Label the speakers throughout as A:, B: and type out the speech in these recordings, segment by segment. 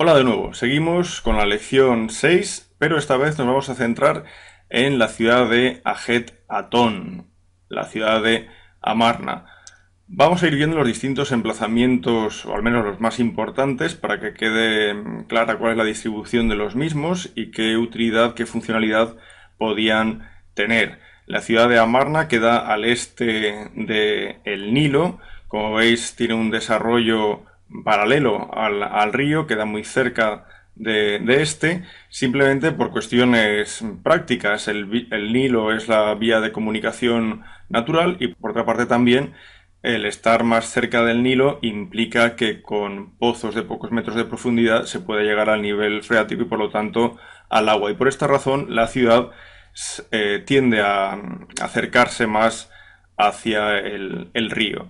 A: Hola de nuevo, seguimos con la lección 6, pero esta vez nos vamos a centrar en la ciudad de Ajet Atón, la ciudad de Amarna. Vamos a ir viendo los distintos emplazamientos, o al menos los más importantes, para que quede clara cuál es la distribución de los mismos y qué utilidad, qué funcionalidad podían tener. La ciudad de Amarna queda al este del Nilo. Como veis, tiene un desarrollo paralelo al río, queda muy cerca de este, simplemente por cuestiones prácticas. El Nilo es la vía de comunicación natural y por otra parte también el estar más cerca del Nilo implica que con pozos de pocos metros de profundidad se puede llegar al nivel freático y por lo tanto al agua. Y por esta razón la ciudad tiende a acercarse más hacia el río.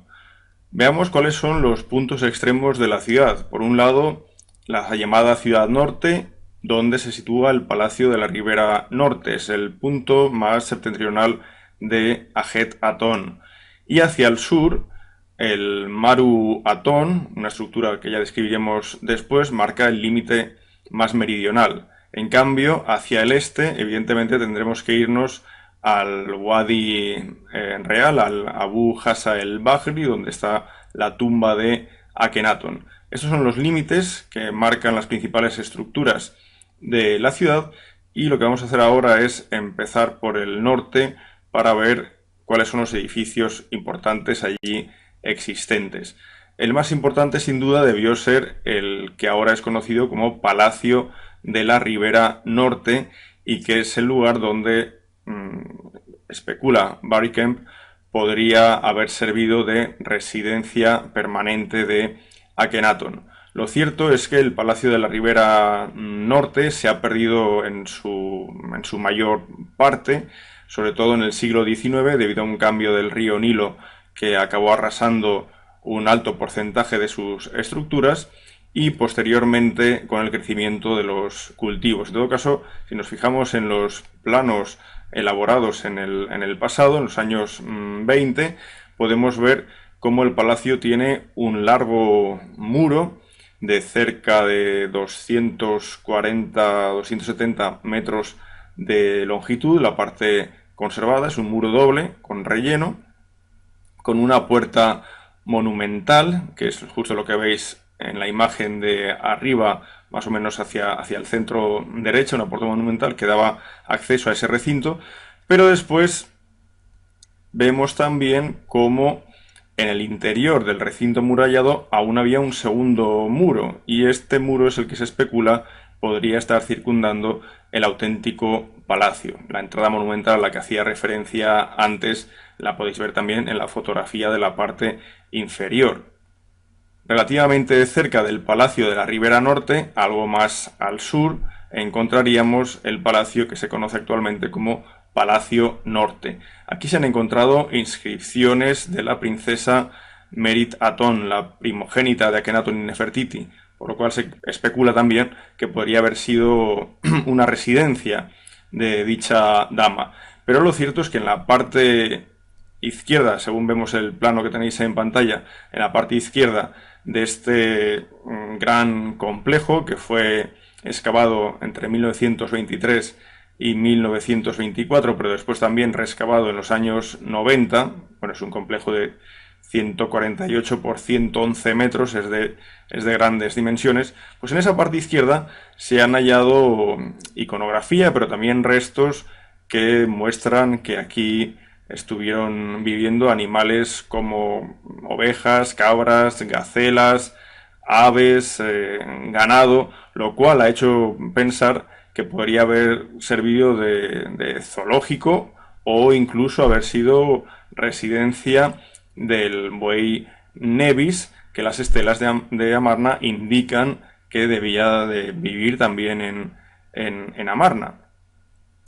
A: Veamos cuáles son los puntos extremos de la ciudad. Por un lado, la llamada Ciudad Norte, donde se sitúa el Palacio de la Ribera Norte. Es el punto más septentrional de Ajet Atón. Y hacia el sur, el Maru Atón, una estructura que ya describiremos después, marca el límite más meridional. En cambio, hacia el este, evidentemente, tendremos que irnos al Wadi Real, al Abu Hasa el Bahri, donde está la tumba de Akenatón. Estos son los límites que marcan las principales estructuras de la ciudad y lo que vamos a hacer ahora es empezar por el norte para ver cuáles son los edificios importantes allí existentes. El más importante sin duda debió ser el que ahora es conocido como Palacio de la Ribera Norte y que es el lugar donde especula Barry Kemp podría haber servido de residencia permanente de Akenatón. Lo cierto es que el Palacio de la Ribera Norte se ha perdido en su mayor parte, sobre todo en el siglo XIX, debido a un cambio del río Nilo que acabó arrasando un alto porcentaje de sus estructuras y posteriormente con el crecimiento de los cultivos. En todo caso, si nos fijamos en los planos elaborados en el pasado, en los años 20, podemos ver cómo el palacio tiene un largo muro de cerca de 240-270 metros de longitud. La parte conservada es un muro doble con relleno, con una puerta monumental, que es justo lo que veis en la imagen de arriba, más o menos hacia el centro derecho, una puerta monumental que daba acceso a ese recinto, pero después vemos también cómo en el interior del recinto murallado aún había un segundo muro, y este muro es el que se especula podría estar circundando el auténtico palacio. La entrada monumental a la que hacía referencia antes la podéis ver también en la fotografía de la parte inferior. Relativamente cerca del Palacio de la Ribera Norte, algo más al sur, encontraríamos el palacio que se conoce actualmente como Palacio Norte. Aquí se han encontrado inscripciones de la princesa Merit Atón, la primogénita de Akenatón y Nefertiti, por lo cual se especula también que podría haber sido una residencia de dicha dama. Pero lo cierto es que en la parte izquierda, según vemos el plano que tenéis en pantalla, en la parte izquierda de este gran complejo que fue excavado entre 1923 y 1924, pero después también reexcavado en los años 90, bueno, es un complejo de 148 por 111 metros, es de grandes dimensiones, pues en esa parte izquierda se han hallado iconografía, pero también restos que muestran que aquí estuvieron viviendo animales como ovejas, cabras, gacelas, aves, ganado, lo cual ha hecho pensar que podría haber servido de zoológico o incluso haber sido residencia del buey Nevis, que las estelas de Amarna indican que debía de vivir también en Amarna.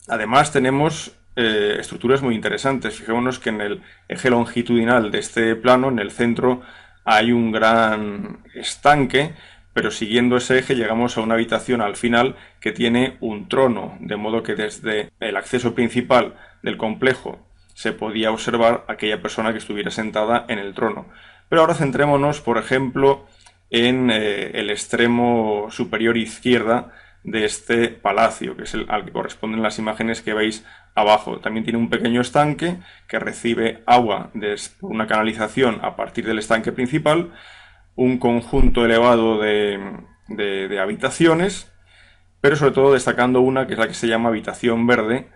A: Además tenemos estructuras muy interesantes. Fijémonos que en el eje longitudinal de este plano, en el centro, hay un gran estanque, pero siguiendo ese eje llegamos a una habitación al final que tiene un trono, de modo que desde el acceso principal del complejo se podía observar a aquella persona que estuviera sentada en el trono. Pero ahora centrémonos, por ejemplo, en el extremo superior izquierda de este palacio, que es el al que corresponden las imágenes que veis abajo. También tiene un pequeño estanque que recibe agua por una canalización a partir del estanque principal, un conjunto elevado de habitaciones, pero sobre todo destacando una que es la que se llama habitación verde,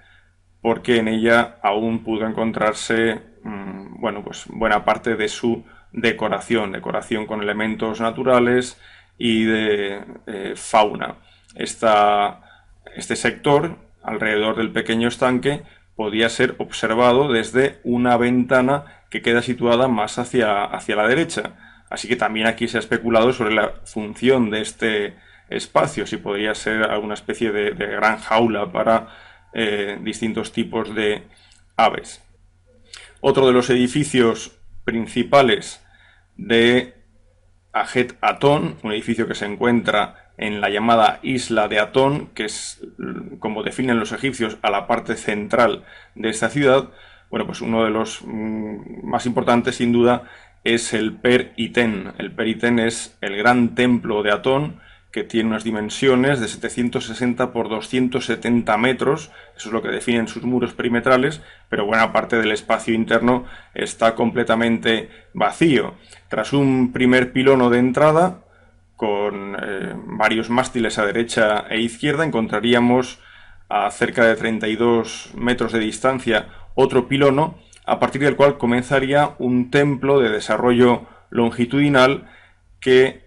A: porque en ella aún pudo encontrarse bueno, pues buena parte de su decoración con elementos naturales y de fauna. Este sector, alrededor del pequeño estanque, podía ser observado desde una ventana que queda situada más hacia la derecha. Así que también aquí se ha especulado sobre la función de este espacio, si podría ser alguna especie de gran jaula para distintos tipos de aves. Otro de los edificios principales de Ajet Atón, un edificio que se encuentra en la llamada isla de Atón, que es, como definen los egipcios, a la parte central de esta ciudad. Bueno, pues uno de los más importantes, sin duda, es el Per Iten. El Per Iten es el gran templo de Atón, que tiene unas dimensiones de 760 por 270 metros, eso es lo que definen sus muros perimetrales, pero buena parte del espacio interno está completamente vacío. Tras un primer pilono de entrada, con varios mástiles a derecha e izquierda, encontraríamos a cerca de 32 metros de distancia otro pilono, a partir del cual comenzaría un templo de desarrollo longitudinal que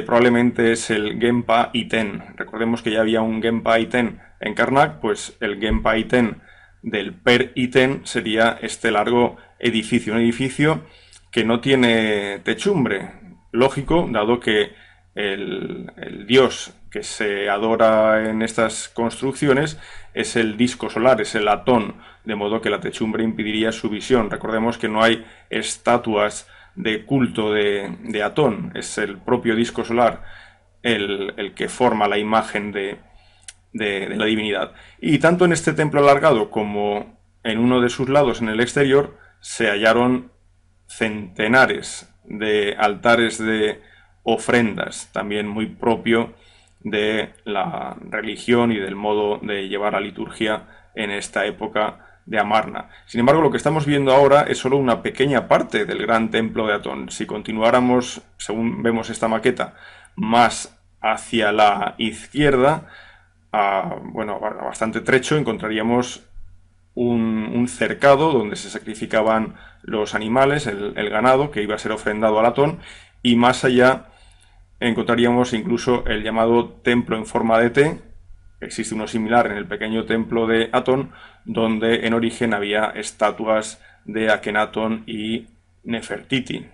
A: probablemente es el Genpa Iten. Recordemos que ya había un Genpa Iten en Karnak, pues el Genpa Iten del Per Iten sería este largo edificio, un edificio que no tiene techumbre. Lógico, dado que el dios que se adora en estas construcciones es el disco solar, es el Atón, de modo que la techumbre impediría su visión. Recordemos que no hay estatuas de culto de Atón, es el propio disco solar el que forma la imagen de la divinidad. Y tanto en este templo alargado como en uno de sus lados en el exterior se hallaron centenares de altares de ofrendas, también muy propio de la religión y del modo de llevar la liturgia en esta época de Amarna. Sin embargo, lo que estamos viendo ahora es solo una pequeña parte del gran templo de Atón. Si continuáramos, según vemos esta maqueta, más hacia la izquierda, bueno, a bastante trecho, encontraríamos un cercado donde se sacrificaban los animales, el ganado, que iba a ser ofrendado al Atón, y más allá encontraríamos incluso el llamado templo en forma de T. Existe uno similar en el pequeño templo de Atón, donde en origen había estatuas de Akenatón y Nefertiti.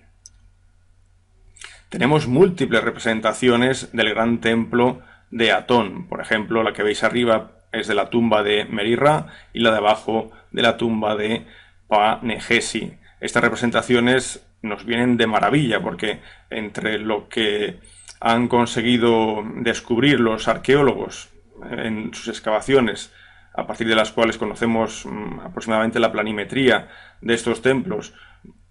A: Tenemos múltiples representaciones del gran templo de Atón. Por ejemplo, la que veis arriba es de la tumba de Merirra y la de abajo de la tumba de Pa-Negesi. Estas representaciones nos vienen de maravilla porque entre lo que han conseguido descubrir los arqueólogos en sus excavaciones, a partir de las cuales conocemos aproximadamente la planimetría de estos templos,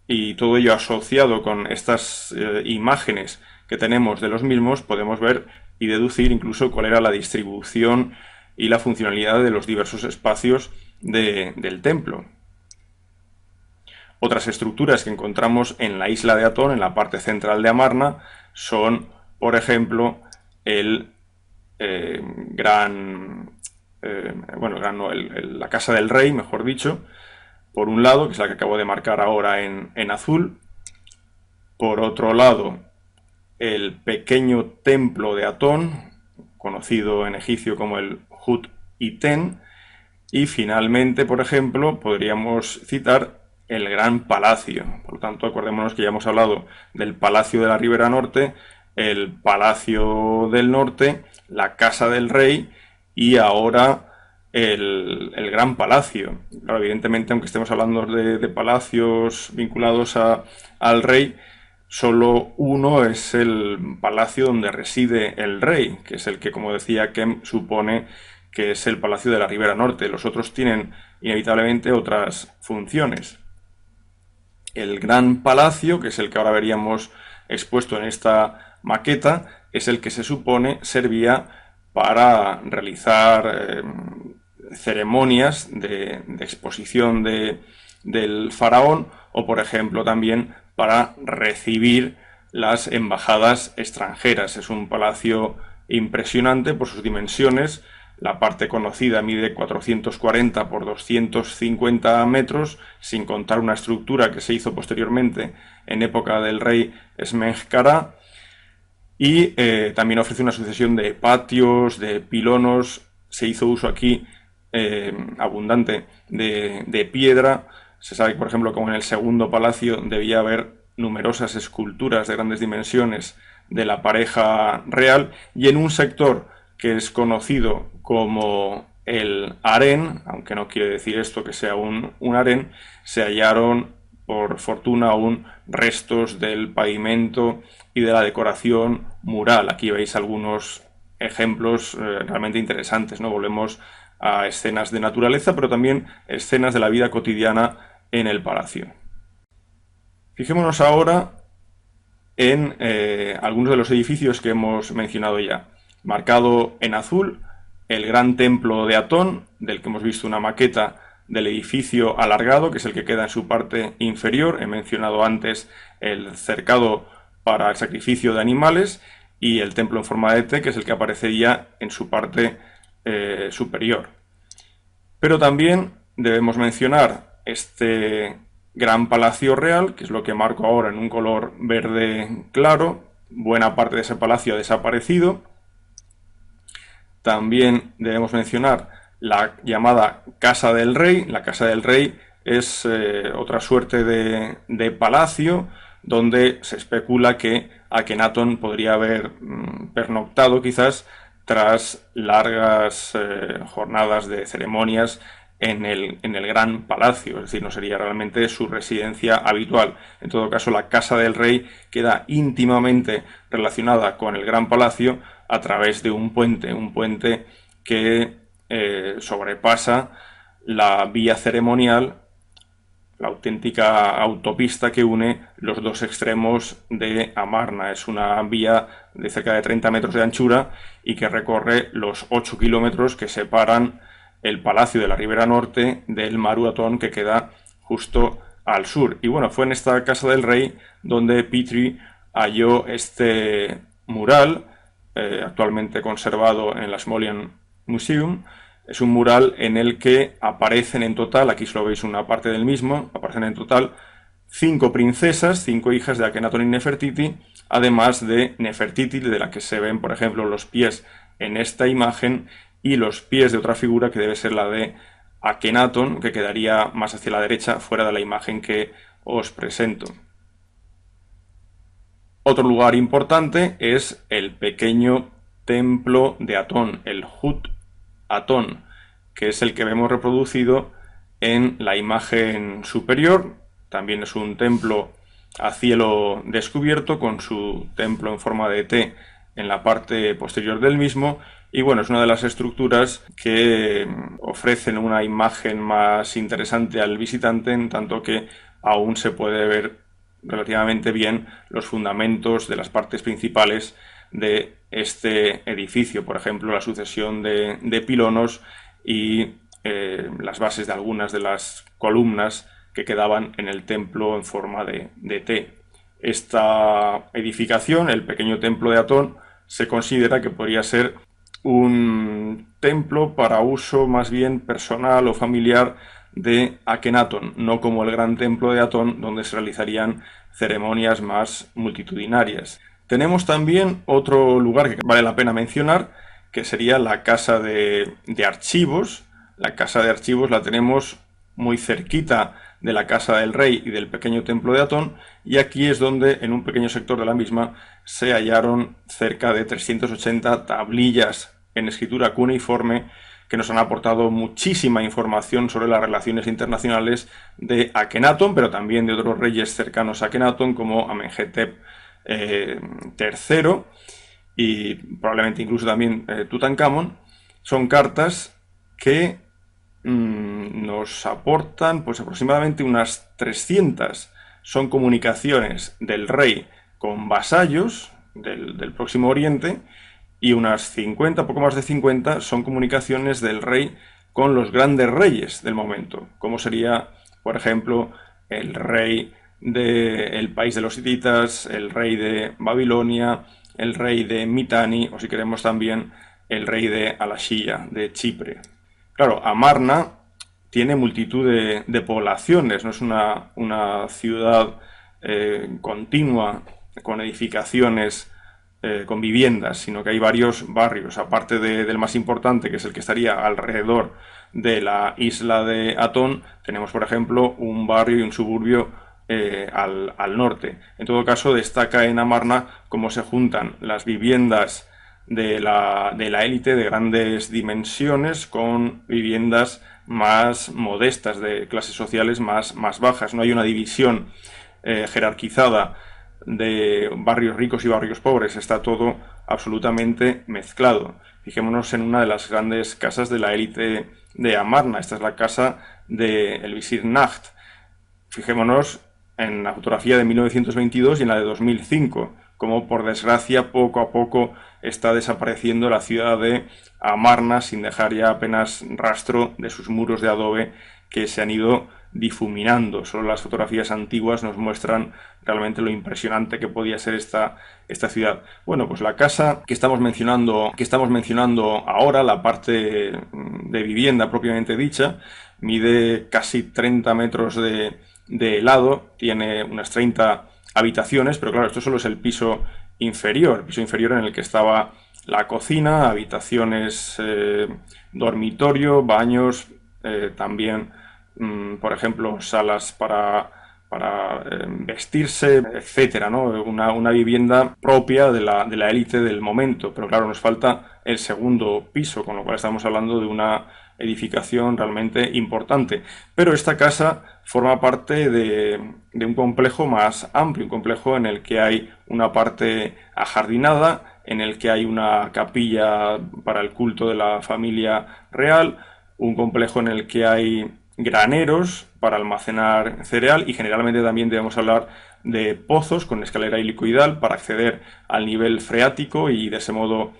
A: y todo ello asociado con estas imágenes que tenemos de los mismos, podemos ver y deducir incluso cuál era la distribución y la funcionalidad de los diversos espacios del templo. Otras estructuras que encontramos en la isla de Atón, en la parte central de Amarna, son, por ejemplo, la casa del rey, mejor dicho, por un lado, que es la que acabo de marcar ahora en azul. Por otro lado, el pequeño templo de Atón, conocido en egipcio como el Hut Iten. Y finalmente, por ejemplo, podríamos citar el Gran Palacio. Por lo tanto, acordémonos que ya hemos hablado del Palacio de la Ribera Norte, el Palacio del Norte, la Casa del Rey y ahora el Gran Palacio. Claro, evidentemente, aunque estemos hablando de palacios vinculados al rey, solo uno es el palacio donde reside el rey, que es el que, como decía Kem, supone que es el Palacio de la Ribera Norte. Los otros tienen inevitablemente otras funciones. El Gran Palacio, que es el que ahora veríamos expuesto en esta maqueta es el que se supone servía para realizar ceremonias de exposición del faraón, o por ejemplo también para recibir las embajadas extranjeras. Es un palacio impresionante por sus dimensiones. La parte conocida mide 440 por 250 metros, sin contar una estructura que se hizo posteriormente en época del rey Smenkhkara. Y también ofrece una sucesión de patios, de pilonos. Se hizo uso aquí abundante de piedra. Se sabe, por ejemplo, como en el segundo palacio debía haber numerosas esculturas de grandes dimensiones de la pareja real, y en un sector que es conocido como el harén, aunque no quiere decir esto que sea un harén, se hallaron por fortuna aún restos del pavimento y de la decoración mural. Aquí veis algunos ejemplos realmente interesantes, ¿no? Volvemos a escenas de naturaleza, pero también escenas de la vida cotidiana en el palacio. Fijémonos ahora en algunos de los edificios que hemos mencionado ya. Marcado en azul, el gran templo de Atón, del que hemos visto una maqueta del edificio alargado, que es el que queda en su parte inferior. He mencionado antes el cercado para el sacrificio de animales, y el templo en forma de T, que es el que aparecería en su parte superior. Pero también debemos mencionar este gran palacio real, que es lo que marco ahora en un color verde claro. Buena parte de ese palacio ha desaparecido. También debemos mencionar la llamada Casa del Rey. La Casa del Rey es otra suerte de palacio donde se especula que Akenatón podría haber pernoctado quizás tras largas jornadas de ceremonias en el gran palacio, es decir, no sería realmente su residencia habitual. En todo caso, la Casa del Rey queda íntimamente relacionada con el gran palacio a través de un puente que sobrepasa la vía ceremonial, la auténtica autopista que une los dos extremos de Amarna. Es una vía de cerca de 30 metros de anchura y que recorre los 8 kilómetros que separan el palacio de la Ribera Norte del Maru Atón, que queda justo al sur. Y bueno, fue en esta Casa del Rey donde Petrie halló este mural, actualmente conservado en la Smolian Museum. Es un mural en el que aparecen en total, aquí solo veis una parte del mismo, aparecen en total 5 princesas, 5 hijas de Akenatón y Nefertiti, además de Nefertiti, de la que se ven, por ejemplo, los pies en esta imagen, y los pies de otra figura que debe ser la de Akenatón, que quedaría más hacia la derecha, fuera de la imagen que os presento. Otro lugar importante es el pequeño templo de Atón, el Hut Atón, que es el que vemos reproducido en la imagen superior. También es un templo a cielo descubierto, con su templo en forma de T en la parte posterior del mismo. Y bueno, es una de las estructuras que ofrecen una imagen más interesante al visitante, en tanto que aún se puede ver relativamente bien los fundamentos de las partes principales de este edificio. Por ejemplo, la sucesión de pilonos y las bases de algunas de las columnas que quedaban en el templo en forma de T. Esta edificación, el pequeño templo de Atón, se considera que podría ser un templo para uso más bien personal o familiar de Akenatón, no como el gran templo de Atón, donde se realizarían ceremonias más multitudinarias. Tenemos también otro lugar que vale la pena mencionar, que sería la Casa de Archivos. La Casa de Archivos la tenemos muy cerquita de la Casa del Rey y del pequeño templo de Atón, y aquí es donde, en un pequeño sector de la misma, se hallaron cerca de 380 tablillas en escritura cuneiforme que nos han aportado muchísima información sobre las relaciones internacionales de Akenatón, pero también de otros reyes cercanos a Akenatón, como Amenhotep III y probablemente incluso también Tutankamón. Son cartas que nos aportan pues aproximadamente unas 300. Son comunicaciones del rey con vasallos, del Próximo Oriente, y unas 50, poco más de 50, son comunicaciones del rey con los grandes reyes del momento, como sería, por ejemplo, el rey del país de los hititas, el rey de Babilonia, el rey de Mitanni, o si queremos también el rey de Alashiya, de Chipre. Claro, Amarna tiene multitud de poblaciones, no es una ciudad continua con edificaciones, con viviendas, sino que hay varios barrios, aparte del más importante, que es el que estaría alrededor de la isla de Atón, tenemos, por ejemplo, un barrio y un suburbio al norte. En todo caso, destaca en Amarna cómo se juntan las viviendas de la élite de grandes dimensiones con viviendas más modestas, de clases sociales más bajas. No hay una división jerarquizada de barrios ricos y barrios pobres, está todo absolutamente mezclado. Fijémonos en una de las grandes casas de la élite de Amarna, esta es la casa del visir Najd. Fijémonos en la fotografía de 1922 y en la de 2005, como por desgracia poco a poco está desapareciendo la ciudad de Amarna sin dejar ya apenas rastro de sus muros de adobe que se han ido difuminando. Solo las fotografías antiguas nos muestran realmente lo impresionante que podía ser esta ciudad. Bueno, pues la casa que estamos mencionando ahora, la parte de vivienda propiamente dicha, mide casi 30 metros de lado, tiene unas 30 habitaciones, pero claro, esto solo es el piso inferior en el que estaba la cocina, habitaciones, dormitorio, baños, también, por ejemplo, salas para vestirse, etcétera, ¿no? Una vivienda propia de la élite del momento, pero claro, nos falta el segundo piso, con lo cual estamos hablando de una edificación realmente importante. Pero esta casa forma parte de un complejo más amplio, un complejo en el que hay una parte ajardinada, en el que hay una capilla para el culto de la familia real, un complejo en el que hay graneros para almacenar cereal y generalmente también debemos hablar de pozos con escalera helicoidal para acceder al nivel freático y de ese modo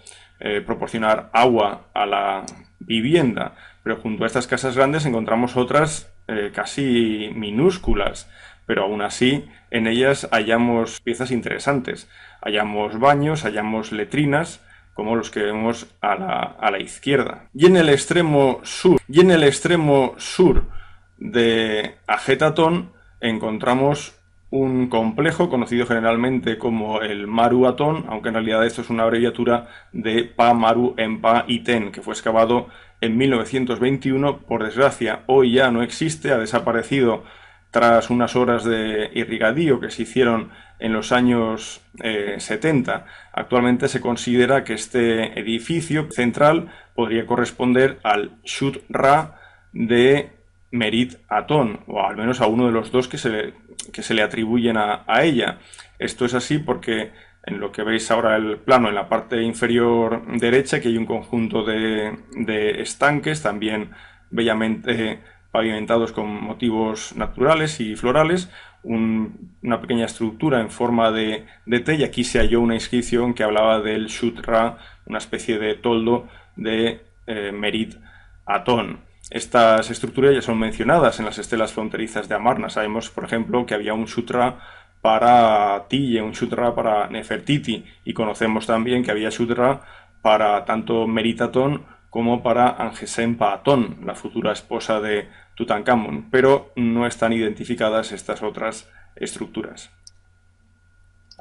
A: proporcionar agua a la vivienda. Pero junto a estas casas grandes encontramos otras casi minúsculas, pero aún así en ellas hallamos piezas interesantes. Hallamos baños, hallamos letrinas, como los que vemos a la izquierda. Y en el extremo sur de Ajet Atón encontramos un complejo conocido generalmente como el Maru Atón, aunque en realidad esto es una abreviatura de Pa Maru Enpa Iten, que fue excavado en 1921. Por desgracia, hoy ya no existe, ha desaparecido tras unas obras de irrigadío que se hicieron en los años 70. Actualmente se considera que este edificio central podría corresponder al Shut Ra de Merit Atón, o al menos a uno de los dos que se le atribuyen a ella. Esto es así porque en lo que veis ahora el plano, en la parte inferior derecha, que hay un conjunto de estanques, también bellamente pavimentados con motivos naturales y florales, una pequeña estructura en forma de T, y aquí se halló una inscripción que hablaba del Shut Ra, una especie de toldo de Merit Atón. Estas estructuras ya son mencionadas en las estelas fronterizas de Amarna. Sabemos, por ejemplo, que había un Sutra para Tille, un Sutra para Nefertiti, y conocemos también que había Sutra para tanto Merit Atón como para Angesenpa Atón, la futura esposa de Tutankamón, pero no están identificadas estas otras estructuras.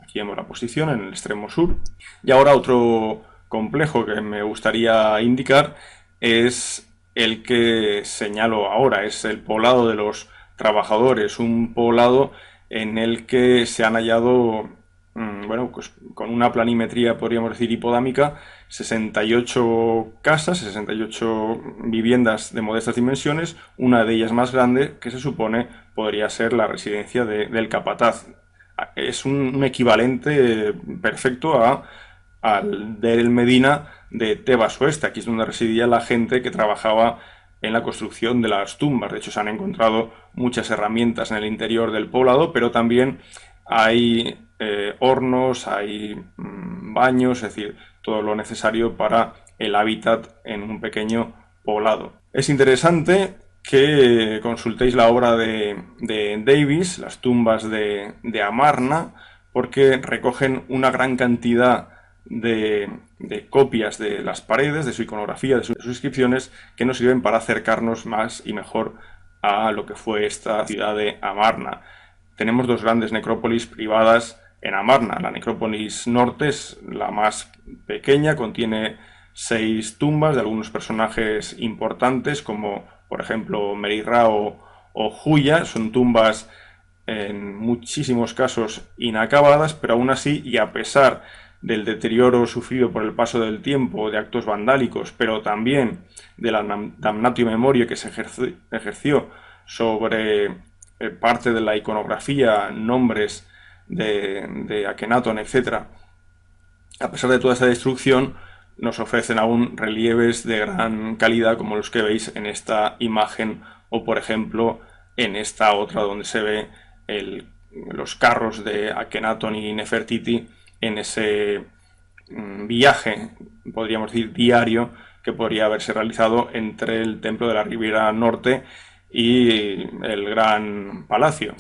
A: Aquí vemos la posición en el extremo sur. Y ahora otro complejo que me gustaría indicar es el que señalo ahora, es el poblado de los trabajadores, un poblado en el que se han hallado, bueno, pues con una planimetría, podríamos decir, hipodámica, 68 casas, 68 viviendas de modestas dimensiones, una de ellas más grande, que se supone podría ser la residencia del capataz. Es un equivalente perfecto al Deir el Medina de Tebas Oeste. Aquí es donde residía la gente que trabajaba en la construcción de las tumbas. De hecho, se han encontrado muchas herramientas en el interior del poblado, pero también hay hornos, hay baños, es decir, todo lo necesario para el hábitat en un pequeño poblado. Es interesante que consultéis la obra de Davis, las tumbas de Amarna, porque recogen una gran cantidad de copias de las paredes, de su iconografía, de sus inscripciones, que nos sirven para acercarnos más y mejor a lo que fue esta ciudad de Amarna. Tenemos dos grandes necrópolis privadas en Amarna. La necrópolis norte es la más pequeña, contiene 6 tumbas de algunos personajes importantes, como por ejemplo Merirra o Juya. Son tumbas en muchísimos casos inacabadas, pero aún así, y a pesar del deterioro sufrido por el paso del tiempo, de actos vandálicos, pero también de la damnatio memoria que se ejerció sobre parte de la iconografía, nombres de Akenatón, etc. A pesar de toda esa destrucción, nos ofrecen aún relieves de gran calidad como los que veis en esta imagen o por ejemplo en esta otra donde se ve los carros de Akenatón y Nefertiti en ese viaje, podríamos decir diario, que podría haberse realizado entre el templo de la Riviera Norte y el Gran Palacio,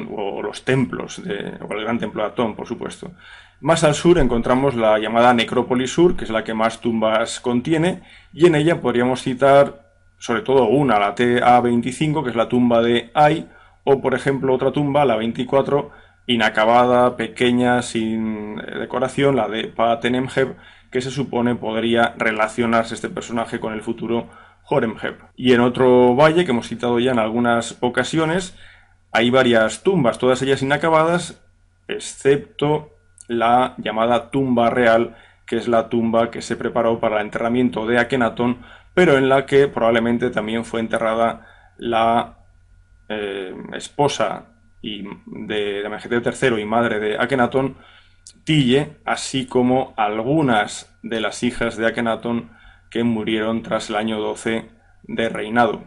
A: o los templos, o el Gran Templo de Atón, por supuesto. Más al sur encontramos la llamada Necrópolis Sur, que es la que más tumbas contiene, y en ella podríamos citar sobre todo una, la TA25, que es la tumba de Ay, o por ejemplo otra tumba, la 24, inacabada, pequeña, sin decoración, la de Patenemheb, que se supone podría relacionarse este personaje con el futuro Horemheb. Y en otro valle que hemos citado ya en algunas ocasiones, hay varias tumbas, todas ellas inacabadas, excepto la llamada tumba real, que es la tumba que se preparó para el enterramiento de Akenatón, pero en la que probablemente también fue enterrada la esposa de Amenhotep III y madre de Akenatón, Tille, así como algunas de las hijas de Akenatón que murieron tras el año 12 de reinado.